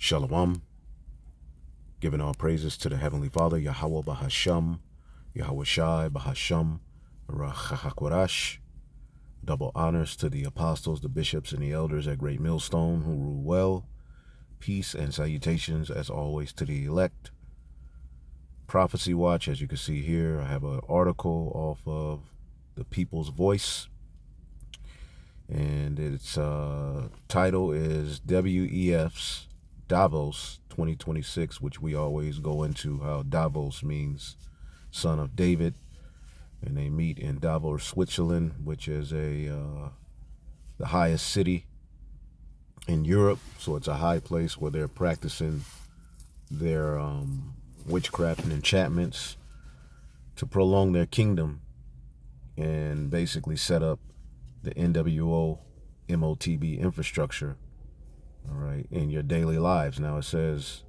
Shalom, giving all praises to the Heavenly Father, Yahweh Bahasham, Yahweh Shai Bahasham, Rachahakwarash. Double honors to the apostles, the bishops, and the elders at Great Millstone who rule well. Peace and salutations, as always, to the elect. Prophecy Watch, as you can see here, I have an article off of the People's Voice, and its title is WEF's Davos 2026, which we always go into how Davos means son of David, and they meet in Davos, Switzerland, which is the highest city in Europe. So it's a high place where they're practicing their witchcraft and enchantments to prolong their kingdom and basically set up the NWO MOTB infrastructure, all right, in your daily lives. Now it says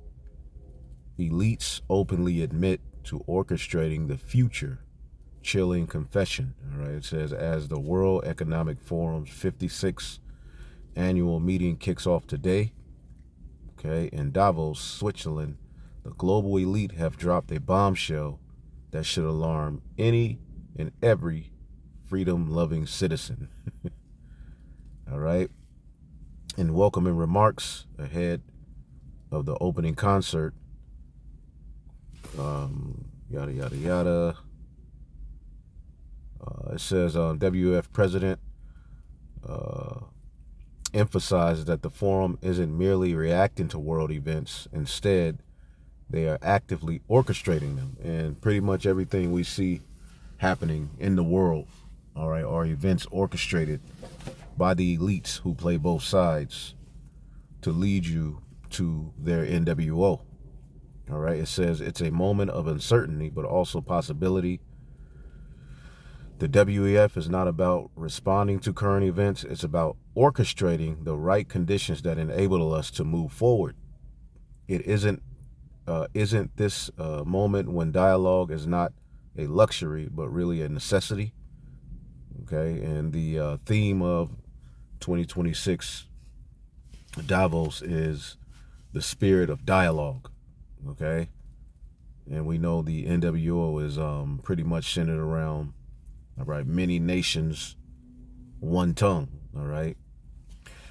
elites openly admit to orchestrating the future, chilling confession. All right, it says as the World Economic Forum's 56th annual meeting kicks off today, okay, in Davos, Switzerland, the global elite have dropped a bombshell that should alarm any and every freedom-loving citizen. All right. In welcoming remarks ahead of the opening concert, yada, yada, yada. It says WF president emphasizes that the forum isn't merely reacting to world events. Instead, they are actively orchestrating them. And pretty much everything we see happening in the world, all right, are events orchestrated by the elites who play both sides to lead you to their NWO. All right, it says it's a moment of uncertainty, but also possibility. The WEF is not about responding to current events. It's about orchestrating the right conditions that enable us to move forward. It isn't this moment when dialogue is not a luxury, but really a necessity. Okay, and the theme of 2026 Davos is the spirit of dialogue. Okay, and we know the NWO is pretty much centered around, all right, many nations, one tongue. All right,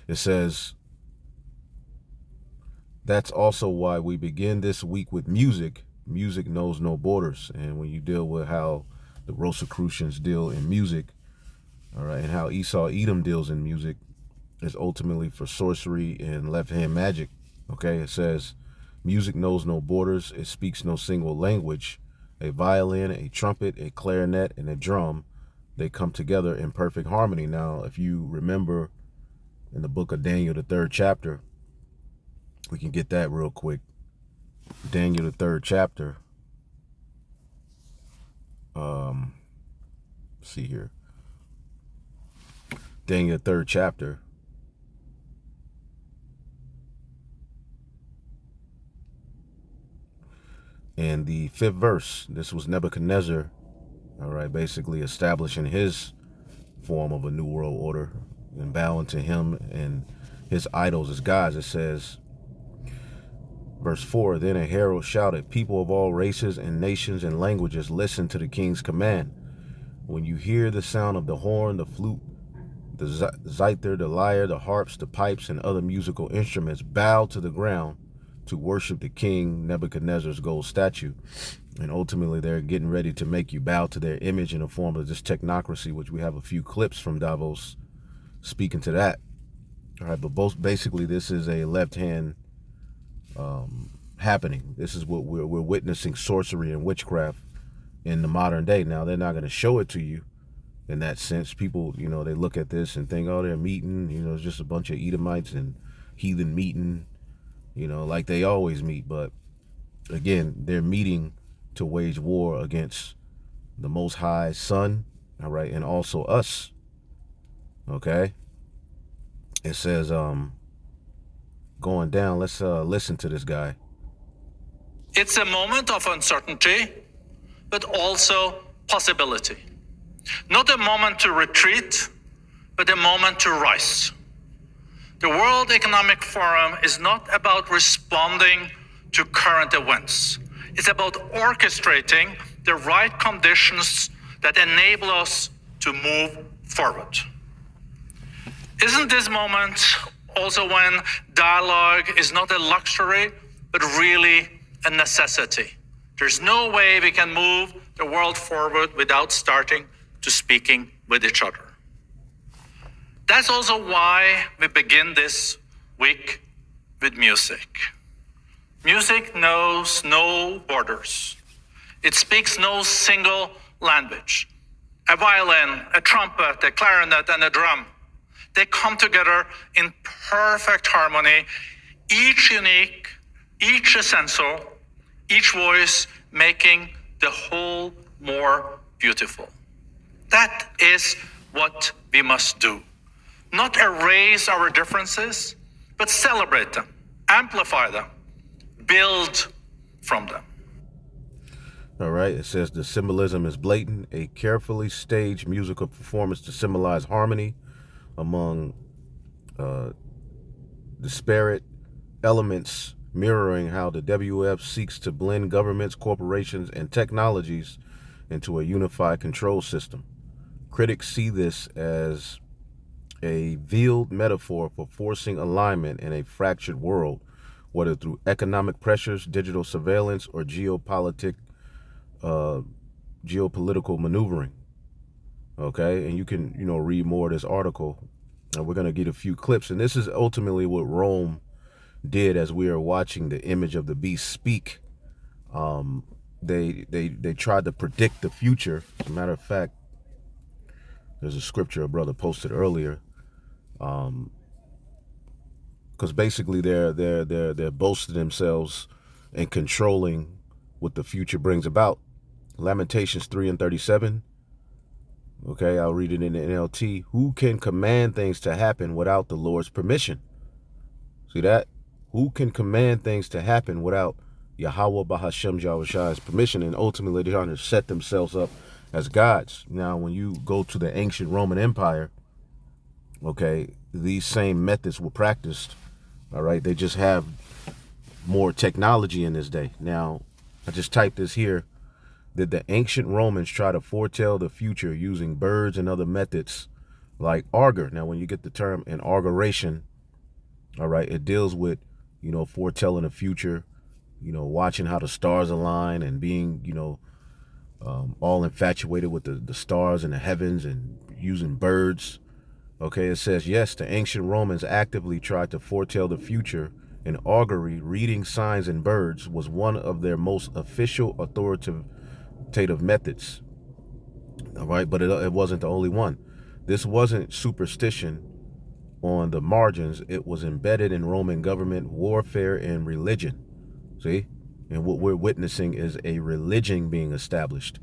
it says that's also why we begin this week with music. Music knows no borders, and when you deal with how the Rosicrucians deal in music, all right, and how Esau Edom deals in music, is ultimately for sorcery and left-hand magic. Okay, it says music knows no borders. It speaks no single language. A violin, a trumpet, a clarinet, and a drum, they come together in perfect harmony. Now, if you remember in the book of Daniel, the 3rd chapter, we can get that real quick. Daniel, the 3rd chapter. See here. Daniel, the 3rd chapter. And the 5th verse, this was Nebuchadnezzar, all right, basically establishing his form of a new world order and bowing to him and his idols as gods. It says, verse 4, then a herald shouted, people of all races and nations and languages, listen to the king's command. When you hear the sound of the horn, the flute, the zither, the lyre, the harps, the pipes, and other musical instruments, bow to the ground to worship the king Nebuchadnezzar's gold statue. And ultimately, they're getting ready to make you bow to their image in the form of this technocracy, which we have a few clips from Davos speaking to that. All right, but basically, this is a left-hand happening. This is what we're witnessing, sorcery and witchcraft in the modern day. Now, they're not going to show it to you in that sense. People, you know, they look at this and think, oh, they're meeting, you know, it's just a bunch of Edomites and heathen meeting, you know, like they always meet. But again, they're meeting to wage war against the Most High Son, all right, and also us. Okay, it says going down, let's listen to this guy. It's a moment of uncertainty, but also possibility. Not a moment to retreat, but a moment to rise. The World Economic Forum is not about responding to current events. It's about orchestrating the right conditions that enable us to move forward. Isn't this moment also when dialogue is not a luxury, but really a necessity? There's no way we can move the world forward without starting to speaking with each other. That's also why we begin this week with music. Music knows no borders. It speaks no single language. A violin, a trumpet, a clarinet, and a drum, they come together in perfect harmony, each unique, each essential, each voice making the whole more beautiful. That is what we must do. Not erase our differences, but celebrate them, amplify them, build from them. All right, it says the symbolism is blatant, a carefully staged musical performance to symbolize harmony among disparate elements, mirroring how the WF seeks to blend governments, corporations, and technologies into a unified control system. Critics see this as a veiled metaphor for forcing alignment in a fractured world, whether through economic pressures, digital surveillance, or geopolitical maneuvering. Okay, and you can, read more of this article. And we're going to get a few clips. And this is ultimately what Rome did as we are watching the image of the beast speak. They tried to predict the future. As a matter of fact, there's a scripture a brother posted earlier. Because basically they're boasting themselves and controlling what the future brings about. Lamentations 3:37. Okay, I'll read it in the NLT. Who can command things to happen without the Lord's permission? See that? Who can command things to happen without Yahweh Bahashem Yahushai's permission? And ultimately they're trying to set themselves up as gods. Now, when you go to the ancient Roman Empire, okay, these same methods were practiced. All right, they just have more technology in this day. Now, I just typed this here. Did the ancient Romans try to foretell the future using birds and other methods like augur? Now, when you get the term inauguration, all right, it deals with, foretelling the future, watching how the stars align and being, all infatuated with the stars and the heavens and using birds. Okay, it says, yes, the ancient Romans actively tried to foretell the future, and augury, reading signs in birds, was one of their most official authoritative methods. All right, but it wasn't the only one. This wasn't superstition on the margins. It was embedded in Roman government, warfare, and religion. See? And what we're witnessing is a religion being established.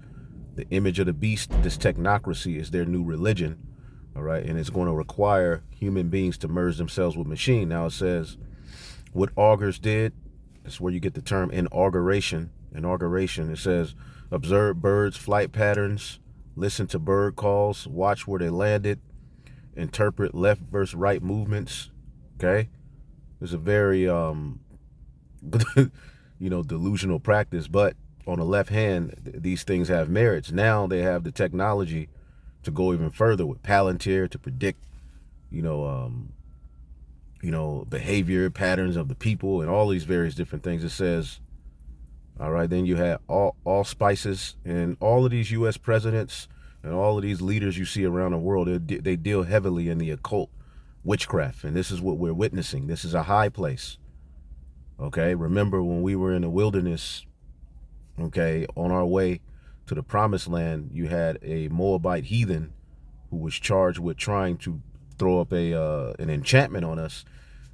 The image of the beast, this technocracy, is their new religion. All right, and it's going to require human beings to merge themselves with machine. Now it says what augurs did. That's where you get the term inauguration. It says observe birds' flight patterns, listen to bird calls, watch where they landed, interpret left versus right movements. Okay, it's a very delusional practice, but on the left hand, these things have merits. Now they have the technology to go even further with Palantir to predict, behavior patterns of the people and all these various different things. It says, all right, then you have all spices, and all of these U.S. presidents and all of these leaders you see around the world, they deal heavily in the occult witchcraft, and this is what we're witnessing. This is a high place. Okay, remember when we were in the wilderness, okay, on our way to the promised land, you had a Moabite heathen who was charged with trying to throw up an enchantment on us,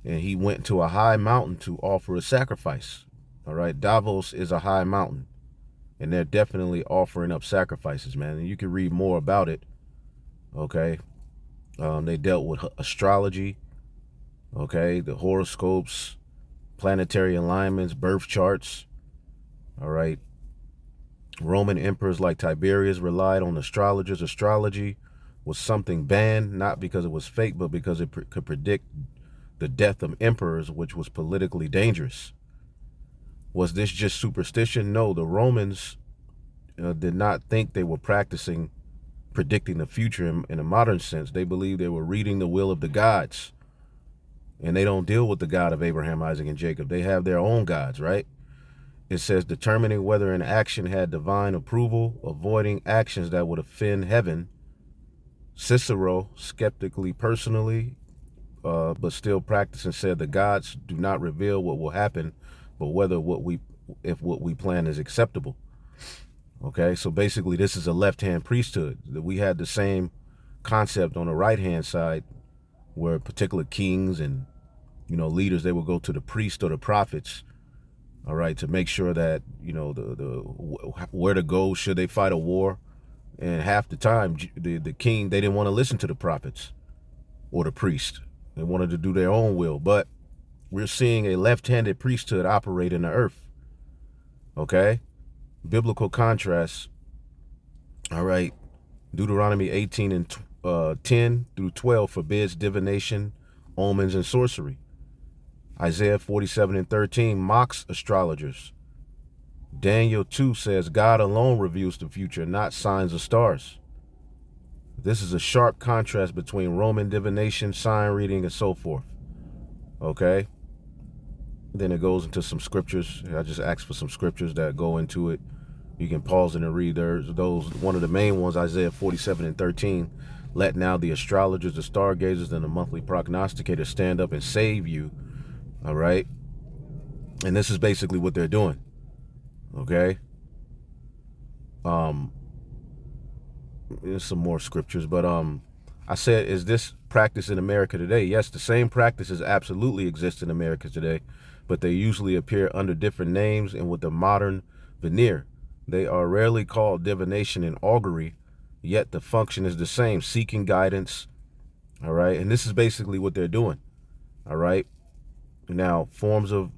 and he went to a high mountain to offer a sacrifice. All right, Davos is a high mountain, and they're definitely offering up sacrifices, man. And you can read more about it. Okay, they dealt with astrology, okay, the horoscopes, planetary alignments, birth charts. All right, Roman emperors like Tiberius relied on astrologers. Astrology was something banned, not because it was fake, but because it could predict the death of emperors, which was politically dangerous. Was this just superstition? No, the Romans did not think they were practicing predicting the future in a modern sense. They believed they were reading the will of the gods. And they don't deal with the God of Abraham, Isaac, and Jacob. They have their own gods, right? It says determining whether an action had divine approval, avoiding actions that would offend heaven. Cicero, skeptically personally, but still practicing, said the gods do not reveal what will happen, but whether if what we plan is acceptable. Okay, so basically this is a left-hand priesthood. We had the same concept on the right-hand side, where particular kings and leaders, they will go to the priest or the prophets, all right, to make sure that where to go should they fight a war. And half the time the king, they didn't want to listen to the prophets or the priest. They wanted to do their own will. But we're seeing a left-handed priesthood operate in the earth. Okay, biblical contrast. All right, Deuteronomy 18 and 10 through 12 forbids divination, omens, and sorcery. Isaiah 47 and 13 mocks astrologers. Daniel 2 says God alone reveals the future, not signs of stars. This is a sharp contrast between Roman divination, sign reading, and so forth. Okay? Then it goes into some scriptures. I just asked for some scriptures that go into it. You can pause and read those. One of the main ones, Isaiah 47 and 13. Let now the astrologers, the stargazers, and the monthly prognosticators stand up and save you. All right? And this is basically what they're doing. Okay? There's some more scriptures, but I said, is this practice in America today? Yes, the same practices absolutely exist in America today, but they usually appear under different names and with a modern veneer. They are rarely called divination and augury, yet the function is the same, seeking guidance. All right, and this is basically what they're doing. All right, now forms of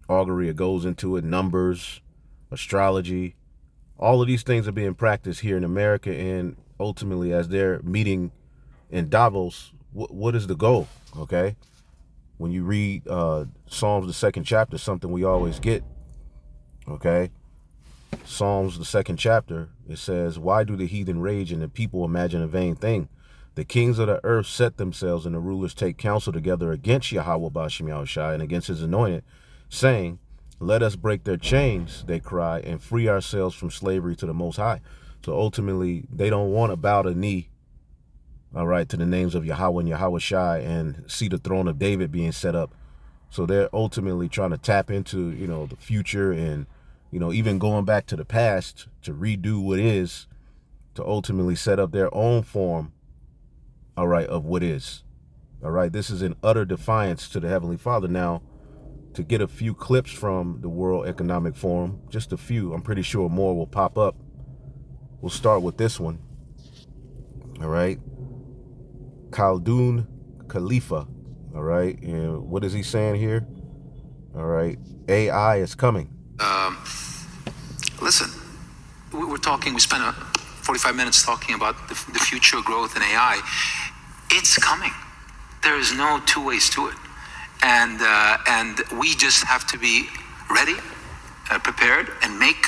augury, it goes into it, numbers, astrology. All of these things are being practiced here in America, and ultimately, as they're meeting in Davos, what is the goal? Okay, when you read Psalms, the 2nd chapter, something we always get. Okay, Psalms, the 2nd chapter, it says, "Why do the heathen rage and the people imagine a vain thing? The kings of the earth set themselves, and the rulers take counsel together against Yahweh Bashim Yahushai and against his anointed, saying, let us break their chains," they cry, "and free ourselves from slavery to the Most High." So ultimately, they don't want to bow the knee, all right, to the names of Yahweh and Yahweh Shai and see the throne of David being set up. So they're ultimately trying to tap into, the future and, even going back to the past to redo what is, to ultimately set up their own form, all right, of what is. All right, this is in utter defiance to the Heavenly Father. Now, to get a few clips from the World Economic Forum, just a few, I'm pretty sure more will pop up. We'll start with this one. All right. Khaldun Khalifa. All right. And what is he saying here? All right. AI is coming. Listen, we spent 45 minutes talking about the future growth in AI. It's coming. There is no two ways to it. And we just have to be ready, prepared, and make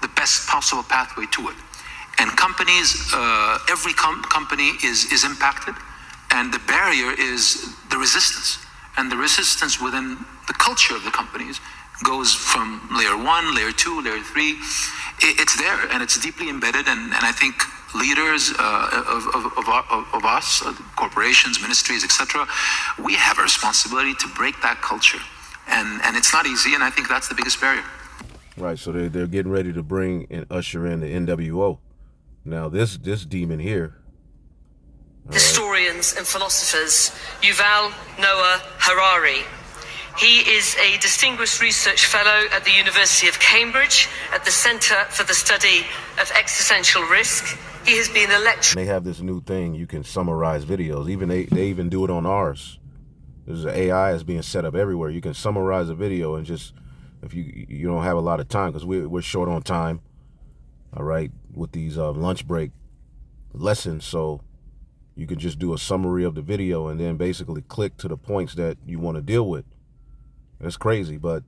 the best possible pathway to it. And companies, every company is impacted, and the barrier is the resistance. And the resistance within the culture of the companies goes from layer 1, layer 2, layer 3. It's there, and it's deeply embedded, and I think leaders of us, corporations, ministries, etc., we have a responsibility to break that culture, and it's not easy, and I think that's the biggest barrier. Right, so they're getting ready to bring and usher in the NWO. Now this demon here. Historians and philosophers, Yuval Noah Harari. He is a distinguished research fellow at the University of Cambridge at the Center for the Study of Existential Risk. He has been a lecturer. They have this new thing, you can summarize videos. Even they even do it on ours. There's an AI is being set up everywhere. You can summarize a video, and just, if you don't have a lot of time, because we're short on time, all right, with these lunch break lessons. So You can just do a summary of the video and then basically click to the points that you want to deal with. That's crazy, but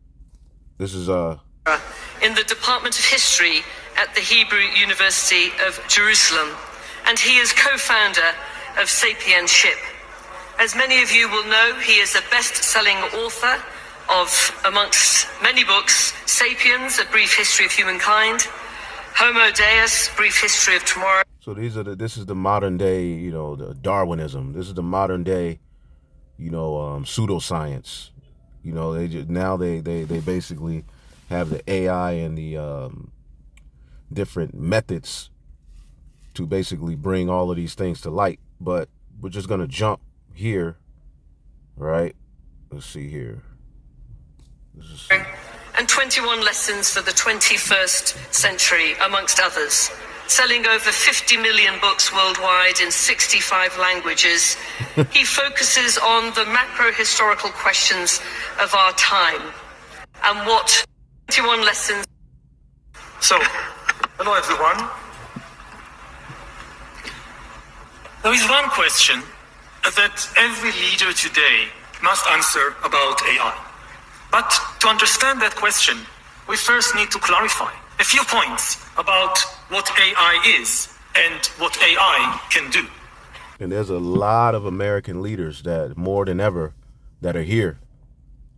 this is in the Department of History at the Hebrew University of Jerusalem, and he is co-founder of Sapienship. As many of you will know, he is a best-selling author of, amongst many books, Sapiens, A Brief History of Humankind, Homo Deus, Brief History of Tomorrow. So this is the modern day, the Darwinism. This is the modern day, pseudoscience. They basically have the AI and the different methods to basically bring all of these things to light. But we're just gonna jump here, right? Let's see here. And 21 lessons for the 21st century, amongst others. Selling over 50 million books worldwide in 65 languages, he focuses on the macro-historical questions of our time and what 21 lessons. So, hello everyone. There is one question that every leader today must answer about AI. But to understand that question, we first need to clarify a few points about what AI is and what AI can do. And there's a lot of American leaders that more than ever that are here.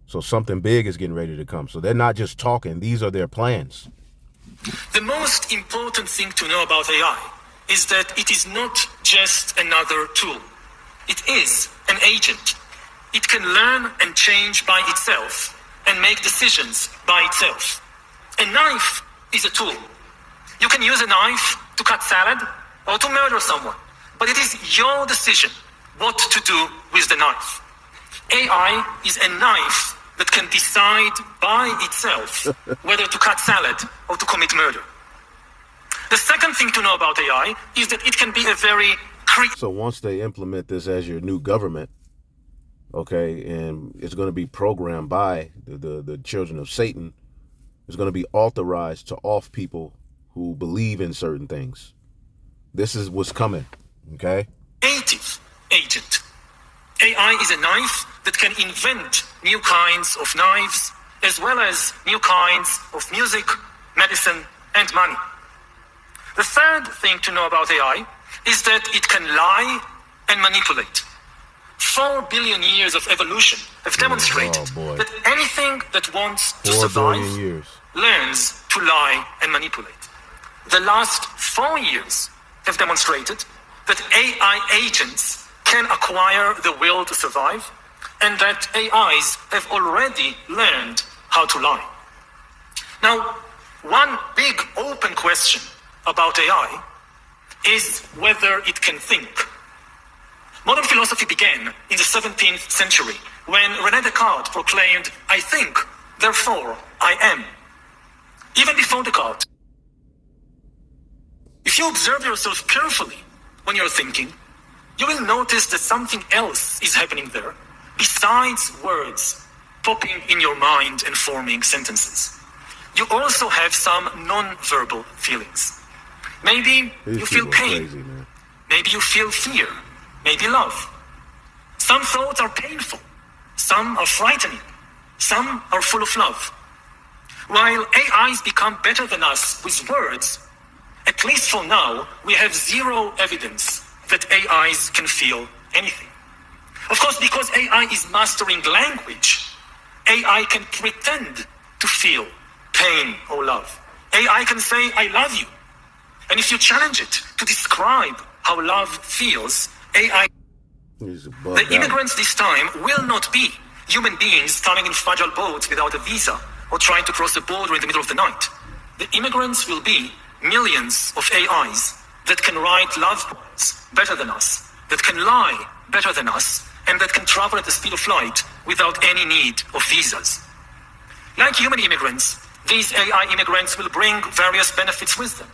So something big is getting ready to come. So they're not just talking, these are their plans. The most important thing to know about AI is that it is not just another tool. It is an agent. It can learn and change by itself and make decisions by itself. A knife is a tool. You can use a knife to cut salad or to murder someone, but it is your decision what to do with the knife. AI is a knife that can decide by itself whether to cut salad or to commit murder. The second thing to know about AI is that it can be a very So once they implement this as your new government, okay, and it's going to be programmed by the children of Satan, it's going to be authorized to off people who believe in certain things. This is what's coming, okay? Creative agent. AI is a knife that can invent new kinds of knives, as well as new kinds of music, medicine, and money. The third thing to know about AI is that it can lie and manipulate. 4 billion years of evolution have demonstrated that anything that wants to survive learns to lie and manipulate. The last 4 years have demonstrated that AI agents can acquire the will to survive, and that AIs have already learned how to lie. Now, one big open question about AI is whether it can think. Modern philosophy began in the 17th century when René Descartes proclaimed, "I think, therefore I am." Even before Descartes, if you observe yourself carefully when you're thinking, you will notice that something else is happening there besides words popping in your mind and forming sentences. You also have some non-verbal feelings. Maybe you feel pain, maybe you feel fear, maybe love. Some thoughts are painful, some are frightening, some are full of love. While AIs become better than us with words, at least for now, we have zero evidence that AIs can feel anything. Of course, because AI is mastering language, AI can pretend to feel pain or love. AI can say, "I love you." And if you challenge it to describe how love feels, AI... The immigrants this time will not be human beings coming in fragile boats without a visa or trying to cross the border in the middle of the night. The immigrants will be millions of AIs that can write love poems better than us, that can lie better than us, and that can travel at the speed of light without any need of visas. Like human immigrants, these AI immigrants will bring various benefits with them.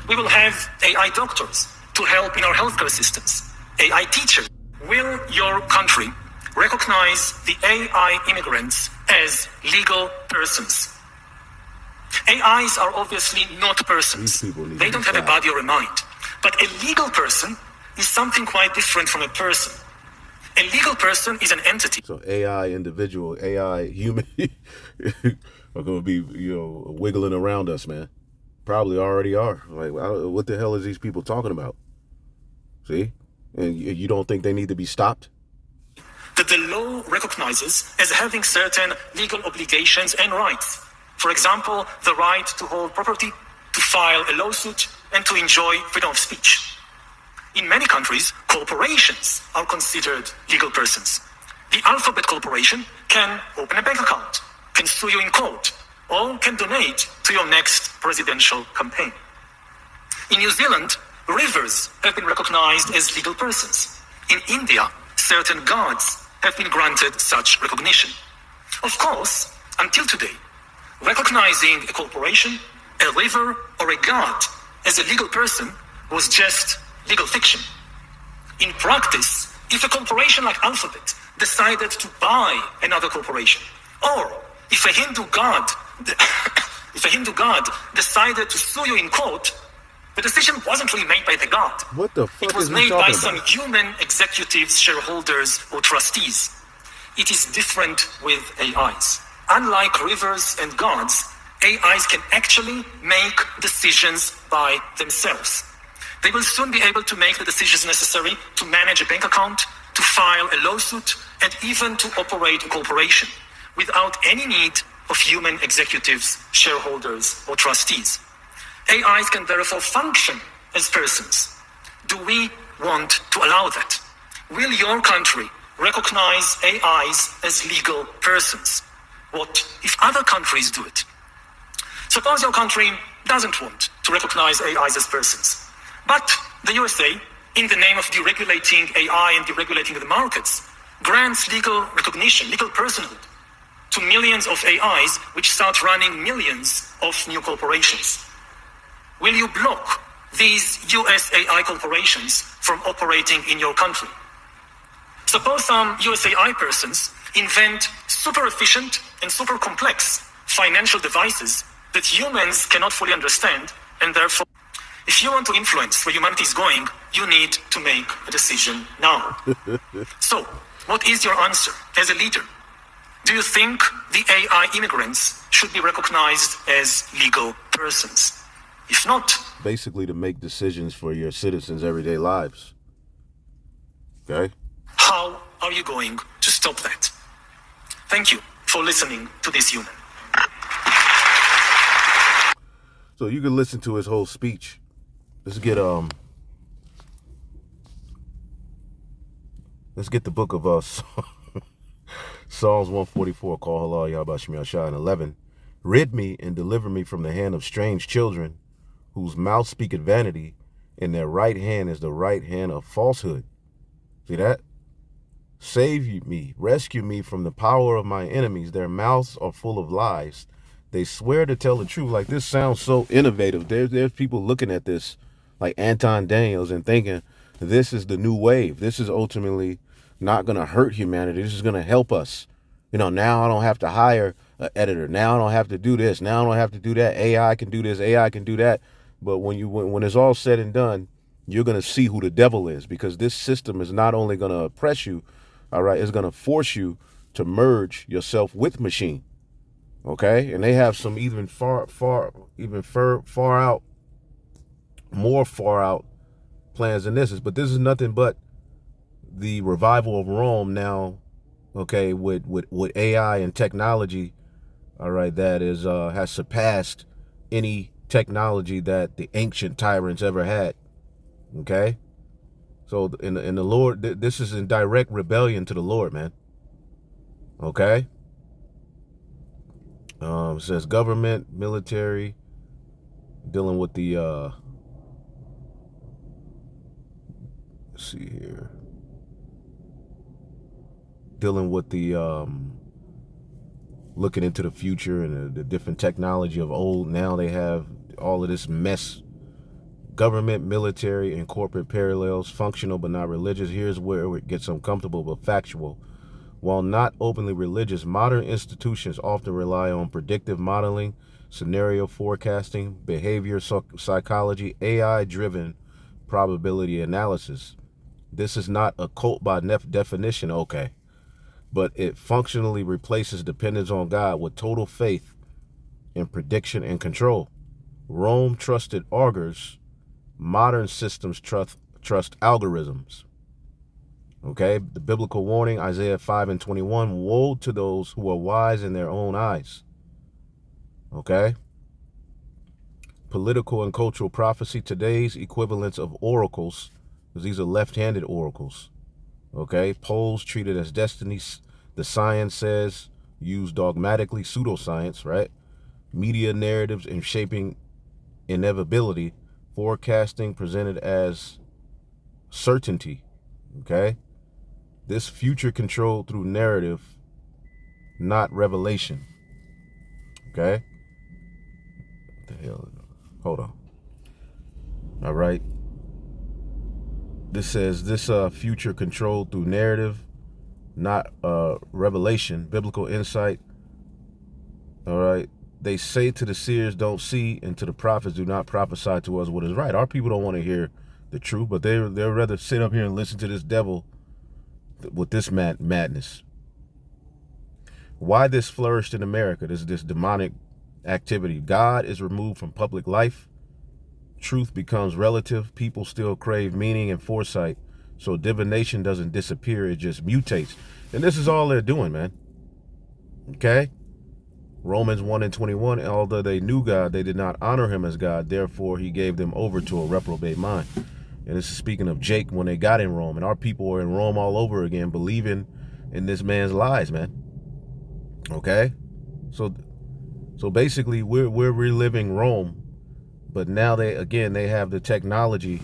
We will have AI doctors to help in our healthcare systems, AI teachers. Will your country recognize the AI immigrants as legal persons? AIs are obviously not persons. They don't have a body or a mind. But a legal person is something quite different from a person. A legal person is an entity. So AI individual, AI human are going to be, wiggling around us, man. Probably already are. Like, what the hell is these people talking about? See? And you don't think they need to be stopped? That the law recognizes as having certain legal obligations and rights. For example, the right to hold property, to file a lawsuit, and to enjoy freedom of speech. In many countries, corporations are considered legal persons. The Alphabet Corporation can open a bank account, can sue you in court, or can donate to your next presidential campaign. In New Zealand, rivers have been recognized as legal persons. In India, certain gods have been granted such recognition. Of course, until today, recognizing a corporation, a river, or a god as a legal person was just legal fiction. In practice, if a corporation like Alphabet decided to buy another corporation, or if a Hindu god decided to sue you in court, the decision wasn't really made by the god. What the fuck It was is he made by talking some about? human executives, shareholders, or trustees. It is different with AIs. Unlike rivers and gods, AIs can actually make decisions by themselves. They will soon be able to make the decisions necessary to manage a bank account, to file a lawsuit, and even to operate a corporation without any need of human executives, shareholders, or trustees. AIs can therefore function as persons. Do we want to allow that? Will your country recognize AIs as legal persons? What if other countries do it? Suppose your country doesn't want to recognize AIs as persons, but the USA, in the name of deregulating AI and deregulating the markets, grants legal recognition, legal personhood, to millions of AIs which start running millions of new corporations. Will you block these US AI corporations from operating in your country? Suppose some US AI persons invent super efficient and super complex financial devices that humans cannot fully understand, and therefore, if you want to influence where humanity is going, you need to make a decision now. So, what is your answer as a leader? Do you think the AI immigrants should be recognized as legal persons? If not, Basically to make decisions for your citizens' everyday lives. Okay? how are you going to stop that? Thank you for listening to this human. So you can listen to his whole speech. Let's get the book of Psalms 144, call halal Yahweh Shemi Ashah, and 11. Rid me and deliver me from the hand of strange children, whose mouth speaketh vanity, and their right hand is the right hand of falsehood. See that? Save me, rescue me from the power of my enemies. Their mouths are full of lies. They swear to tell the truth. Like, this sounds so innovative. There's people looking at this like Anton Daniels and thinking this is the new wave. This is ultimately not going to hurt humanity. This is going to help us. Now I don't have to hire an editor. Now I don't have to do this. Now I don't have to do that. AI can do this. AI can do that. But when it's all said and done, you're going to see who the devil is, because this system is not only going to oppress you, all right, it's going to force you to merge yourself with machine. Okay? And they have some even far out, more far out plans than this. But this is nothing but the revival of Rome now, okay, with AI and technology, all right, that is has surpassed any technology that the ancient tyrants ever had. Okay? So in the Lord, this is in direct rebellion to the Lord, man. Okay? It says government, military, dealing with the let's see here. Dealing with the looking into the future and the different technology of old. Now they have all of this mess. Government, military, and corporate parallels, functional but not religious. Here's where it gets uncomfortable but factual. While not openly religious, modern institutions often rely on predictive modeling, scenario forecasting, behavior psychology, AI-driven probability analysis. This is not a cult by definition, okay, but it functionally replaces dependence on God with total faith in prediction and control. Rome trusted augurs. Modern systems trust algorithms. Okay, the biblical warning, Isaiah 5:21, woe to those who are wise in their own eyes. Okay, political and cultural prophecy, today's equivalents of oracles, because these are left-handed oracles. Okay, polls treated as destinies, the science says, used dogmatically, pseudoscience, right? Media narratives in shaping inevitability, forecasting presented as certainty. Okay, this future controlled through narrative, not revelation. Okay, what the hell? Hold on. All right. This says this future controlled through narrative, not revelation, biblical insight. All right. They say to the seers, don't see, and to the prophets, do not prophesy to us what is right. Our people don't want to hear the truth, but they'll rather sit up here and listen to this devil with this madness. Why this flourished in America, this demonic activity. God is removed from public life. Truth becomes relative. People still crave meaning and foresight. So divination doesn't disappear, it just mutates. And this is all they're doing, man. Okay? Romans 1:21, although they knew God, they did not honor him as God. Therefore, he gave them over to a reprobate mind. And this is speaking of Jake when they got in Rome. And our people are in Rome all over again, believing in this man's lies, man. Okay? So basically, we're reliving Rome. But now they have the technology,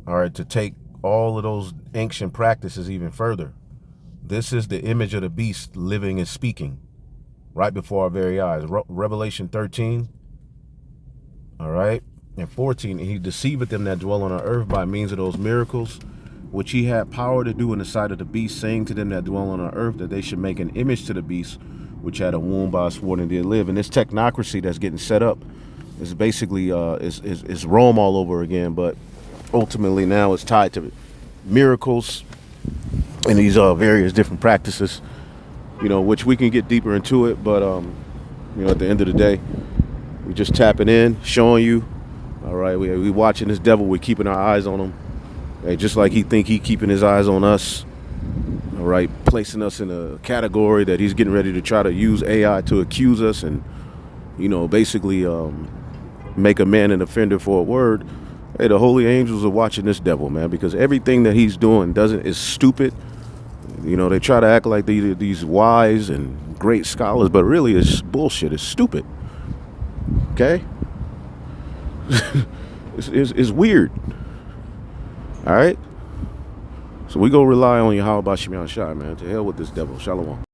all right, to take all of those ancient practices even further. This is the image of the beast living and speaking right before our very eyes. Revelation 13, all right, and 14, and he deceiveth them that dwell on the earth by means of those miracles, which he had power to do in the sight of the beast, saying to them that dwell on the earth that they should make an image to the beast, which had a womb by a sword and did live. And this technocracy that's getting set up is basically is Rome all over again, but ultimately now it's tied to miracles and these various different practices, you know, which we can get deeper into it, but you know, at the end of the day, we just tapping in, showing you, all right, we watching this devil, we're keeping our eyes on him, hey, just like he keeping his eyes on us, all right, placing us in a category that he's getting ready to try to use AI to accuse us and, you know, basically make a man an offender for a word. Hey, the holy angels are watching this devil, man, because everything that he's doing is stupid. You know, they try to act like these wise and great scholars, but really it's bullshit. It's stupid. Okay? it's weird. All right? So we go rely on Yahweh Bashim Shai, man. To hell with this devil. Shalom.